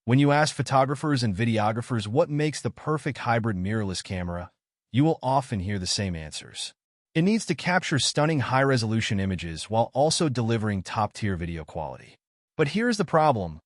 When you ask photographers and videographers what makes the perfect hybrid mirrorless camera, you will often hear the same answers. It needs to capture stunning high-resolution images while also delivering top-tier video quality. But here's the problem.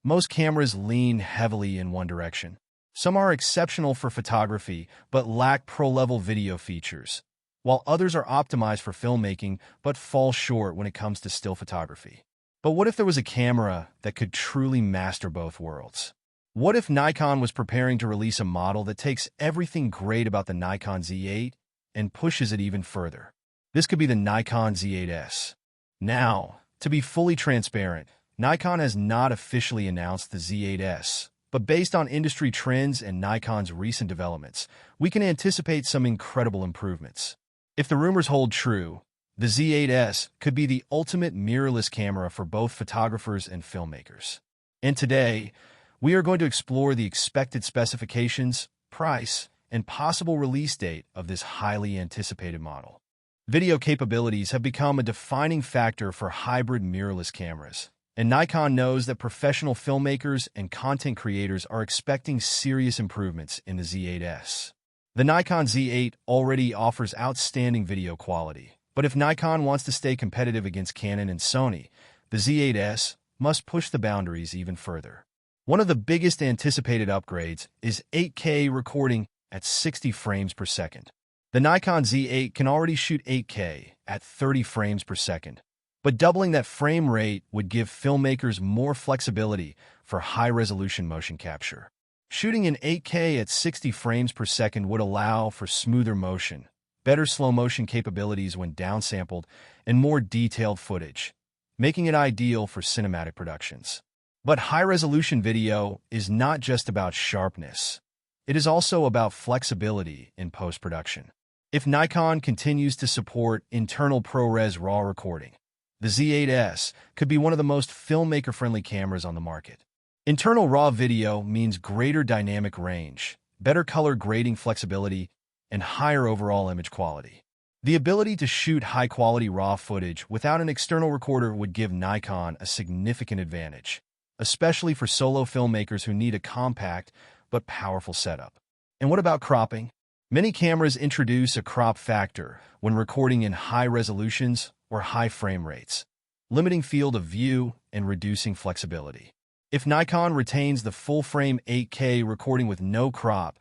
Most cameras lean heavily in one direction. Some are exceptional for photography but lack pro-level video features, while others are optimized for filmmaking but fall short when it comes to still photography. But what if there was a camera that could truly master both worlds? What if Nikon was preparing to release a model that takes everything great about the Nikon Z8 and pushes it even further? This could be the Nikon Z8S. Now, to be fully transparent, Nikon has not officially announced the Z8S, but based on industry trends and Nikon's recent developments, we can anticipate some incredible improvements. If the rumors hold true, the Z8S could be the ultimate mirrorless camera for both photographers and filmmakers. And today, we are going to explore the expected specifications, price, and possible release date of this highly anticipated model. Video capabilities have become a defining factor for hybrid mirrorless cameras, and Nikon knows that professional filmmakers and content creators are expecting serious improvements in the Z8S. The Nikon Z8 already offers outstanding video quality, but if Nikon wants to stay competitive against Canon and Sony, the Z8S must push the boundaries even further. One of the biggest anticipated upgrades is 8K recording at 60 frames per second. The Nikon Z8 can already shoot 8K at 30 frames per second, but doubling that frame rate would give filmmakers more flexibility for high-resolution motion capture. Shooting in 8K at 60 frames per second would allow for smoother motion, better slow-motion capabilities when downsampled, and more detailed footage, making it ideal for cinematic productions. But high-resolution video is not just about sharpness. It is also about flexibility in post-production. If Nikon continues to support internal ProRes RAW recording, the Z8S could be one of the most filmmaker-friendly cameras on the market. Internal RAW video means greater dynamic range, better color grading flexibility, and higher overall image quality. The ability to shoot high-quality RAW footage without an external recorder would give Nikon a significant advantage, especially for solo filmmakers who need a compact but powerful setup. And what about cropping? Many cameras introduce a crop factor when recording in high resolutions or high frame rates, limiting field of view and reducing flexibility. If Nikon retains the full-frame 8K recording with no crop,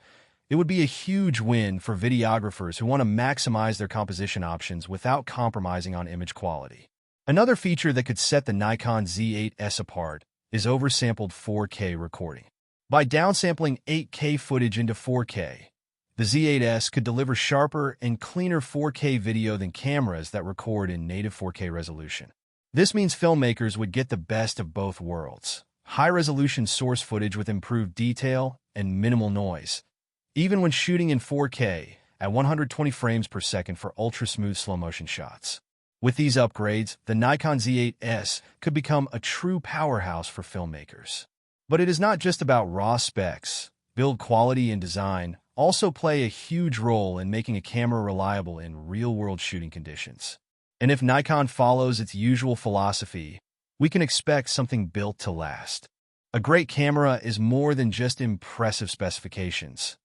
it would be a huge win for videographers who want to maximize their composition options without compromising on image quality. Another feature that could set the Nikon Z8S apart is oversampled 4K recording. By downsampling 8K footage into 4K, the Z8S could deliver sharper and cleaner 4K video than cameras that record in native 4K resolution. This means filmmakers would get the best of both worlds: high-resolution source footage with improved detail and minimal noise, even when shooting in 4K at 120 frames per second for ultra-smooth slow-motion shots. With these upgrades, the Nikon Z8S could become a true powerhouse for filmmakers. But it is not just about raw specs. Build quality and design also play a huge role in making a camera reliable in real-world shooting conditions. And if Nikon follows its usual philosophy, we can expect something built to last. A great camera is more than just impressive specifications.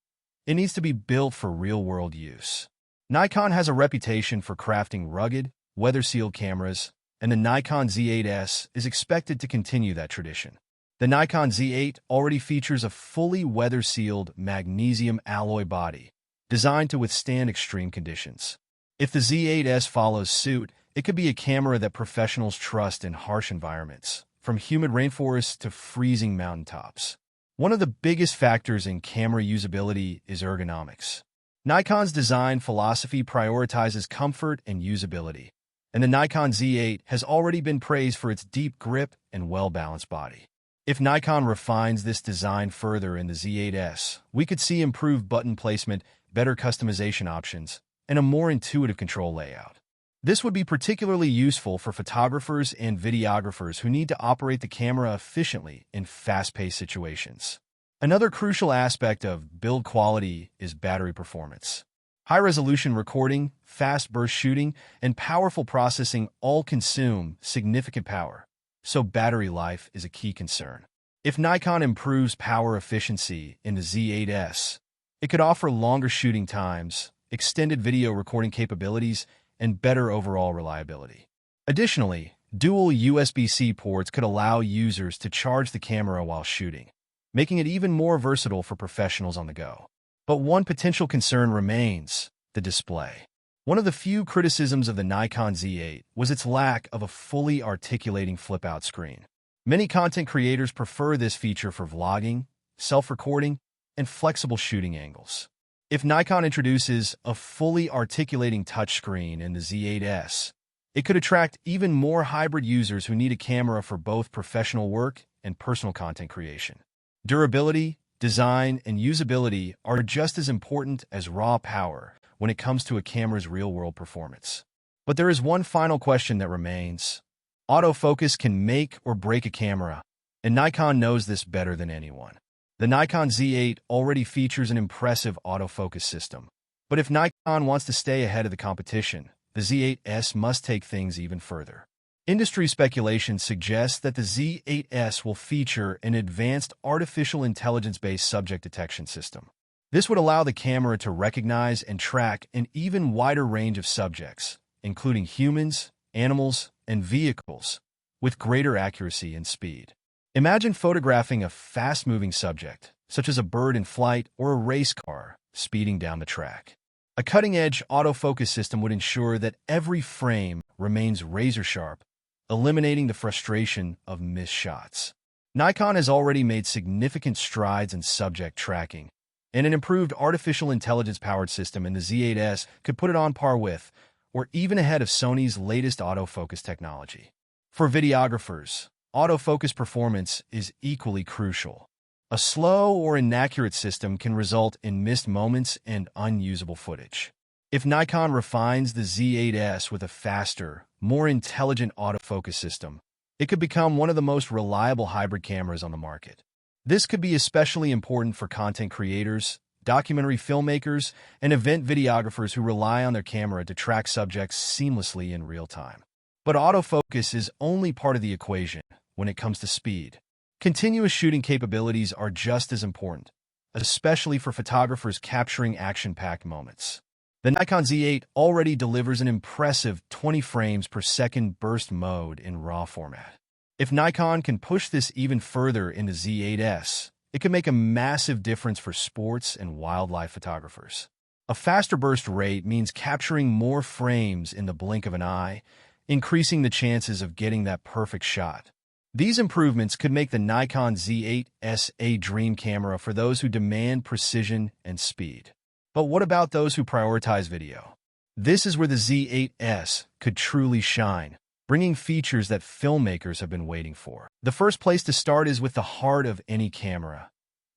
It needs to be built for real-world use. Nikon has a reputation for crafting rugged, weather-sealed cameras, and the Nikon Z8S is expected to continue that tradition. The Nikon Z8 already features a fully weather-sealed magnesium alloy body, designed to withstand extreme conditions. If the Z8S follows suit, it could be a camera that professionals trust in harsh environments, from humid rainforests to freezing mountaintops. One of the biggest factors in camera usability is ergonomics. Nikon's design philosophy prioritizes comfort and usability, and the Nikon Z8 has already been praised for its deep grip and well-balanced body. If Nikon refines this design further in the Z8S, we could see improved button placement, better customization options, and a more intuitive control layout. This would be particularly useful for photographers and videographers who need to operate the camera efficiently in fast-paced situations. Another crucial aspect of build quality is battery performance. High-resolution recording, fast burst shooting, and powerful processing all consume significant power, so battery life is a key concern. If Nikon improves power efficiency in the Z8S, it could offer longer shooting times, extended video recording capabilities, and better overall reliability. Additionally, dual USB-C ports could allow users to charge the camera while shooting, making it even more versatile for professionals on the go. But one potential concern remains: the display. One of the few criticisms of the Nikon Z8 was its lack of a fully articulating flip-out screen. Many content creators prefer this feature for vlogging, self-recording, and flexible shooting angles. If Nikon introduces a fully articulating touchscreen in the Z8S, it could attract even more hybrid users who need a camera for both professional work and personal content creation. Durability, design, and usability are just as important as raw power when it comes to a camera's real-world performance. But there is one final question that remains. Autofocus can make or break a camera, and Nikon knows this better than anyone. The Nikon Z8 already features an impressive autofocus system. But if Nikon wants to stay ahead of the competition, the Z8S must take things even further. Industry speculation suggests that the Z8S will feature an advanced artificial intelligence-based subject detection system. This would allow the camera to recognize and track an even wider range of subjects, including humans, animals, and vehicles, with greater accuracy and speed. Imagine photographing a fast-moving subject, such as a bird in flight or a race car, speeding down the track. A cutting-edge autofocus system would ensure that every frame remains razor-sharp, eliminating the frustration of missed shots. Nikon has already made significant strides in subject tracking, and an improved artificial intelligence-powered system in the Z8S could put it on par with, or even ahead of Sony's latest autofocus technology. For videographers, autofocus performance is equally crucial. A slow or inaccurate system can result in missed moments and unusable footage. If Nikon refines the Z8S with a faster, more intelligent autofocus system, it could become one of the most reliable hybrid cameras on the market. This could be especially important for content creators, documentary filmmakers, and event videographers who rely on their camera to track subjects seamlessly in real time. But autofocus is only part of the equation when it comes to speed. Continuous shooting capabilities are just as important, especially for photographers capturing action-packed moments. The Nikon Z8 already delivers an impressive 20 frames per second burst mode in RAW format. If Nikon can push this even further in the Z8S, it could make a massive difference for sports and wildlife photographers. A faster burst rate means capturing more frames in the blink of an eye, increasing the chances of getting that perfect shot. These improvements could make the Nikon Z8S a dream camera for those who demand precision and speed. But what about those who prioritize video? This is where the Z8S could truly shine, bringing features that filmmakers have been waiting for. The first place to start is with the heart of any camera,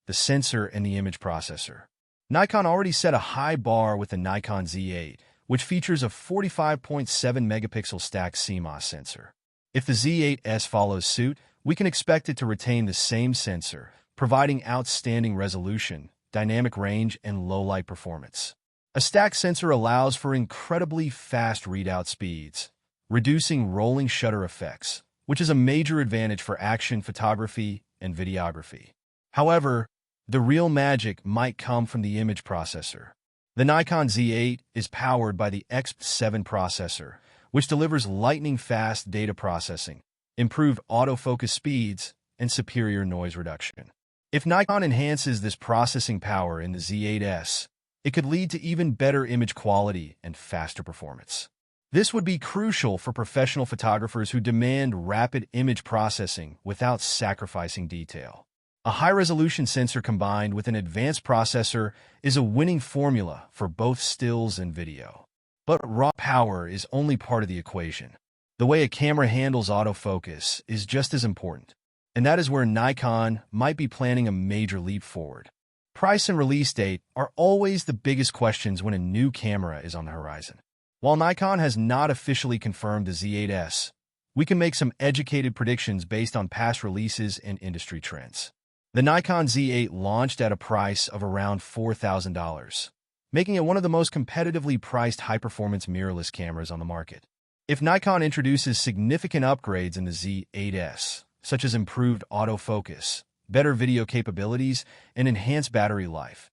the sensor and the image processor. Nikon already set a high bar with the Nikon Z8, which features a 45.7 megapixel stacked CMOS sensor. If the Z8S follows suit, we can expect it to retain the same sensor, providing outstanding resolution, dynamic range, and low-light performance. A stacked sensor allows for incredibly fast readout speeds, reducing rolling shutter effects, which is a major advantage for action photography and videography. However, the real magic might come from the image processor. The Nikon Z8 is powered by the XP7 processor, which delivers lightning-fast data processing, improved autofocus speeds, and superior noise reduction. If Nikon enhances this processing power in the Z8S, it could lead to even better image quality and faster performance. This would be crucial for professional photographers who demand rapid image processing without sacrificing detail. A high-resolution sensor combined with an advanced processor is a winning formula for both stills and video. But raw power is only part of the equation. The way a camera handles autofocus is just as important, and that is where Nikon might be planning a major leap forward. Price and release date are always the biggest questions when a new camera is on the horizon. While Nikon has not officially confirmed the Z8S, we can make some educated predictions based on past releases and industry trends. The Nikon Z8 launched at a price of around $4,000, making it one of the most competitively priced high-performance mirrorless cameras on the market. If Nikon introduces significant upgrades in the Z8S, such as improved autofocus, better video capabilities, and enhanced battery life,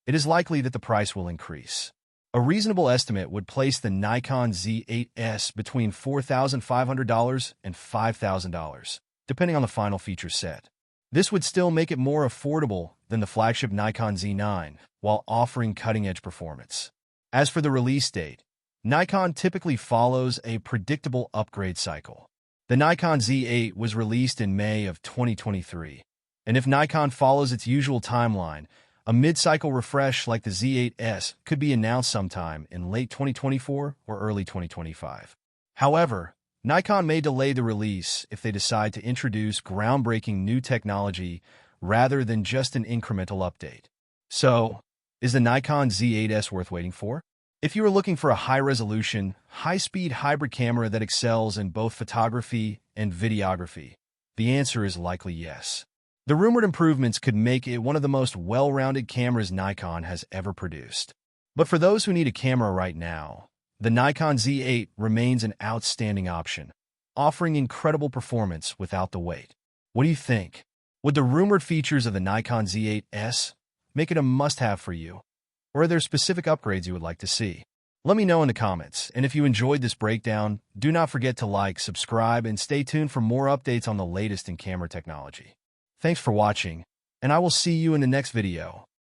it is likely that the price will increase. A reasonable estimate would place the Nikon Z8S between $4,500 and $5,000, depending on the final feature set. This would still make it more affordable than the flagship Nikon Z9, while offering cutting-edge performance. As for the release date, Nikon typically follows a predictable upgrade cycle. The Nikon Z8 was released in May of 2023, and if Nikon follows its usual timeline, a mid-cycle refresh like the Z8S could be announced sometime in late 2024 or early 2025. However, Nikon may delay the release if they decide to introduce groundbreaking new technology rather than just an incremental update. So, is the Nikon Z8S worth waiting for? If you are looking for a high-resolution, high-speed hybrid camera that excels in both photography and videography, the answer is likely yes. The rumored improvements could make it one of the most well-rounded cameras Nikon has ever produced. But for those who need a camera right now, the Nikon Z8 remains an outstanding option, offering incredible performance without the wait. What do you think? Would the rumored features of the Nikon Z8S make it a must-have for you? Or are there specific upgrades you would like to see? Let me know in the comments, and if you enjoyed this breakdown, do not forget to like, subscribe, and stay tuned for more updates on the latest in camera technology. Thanks for watching, and I will see you in the next video.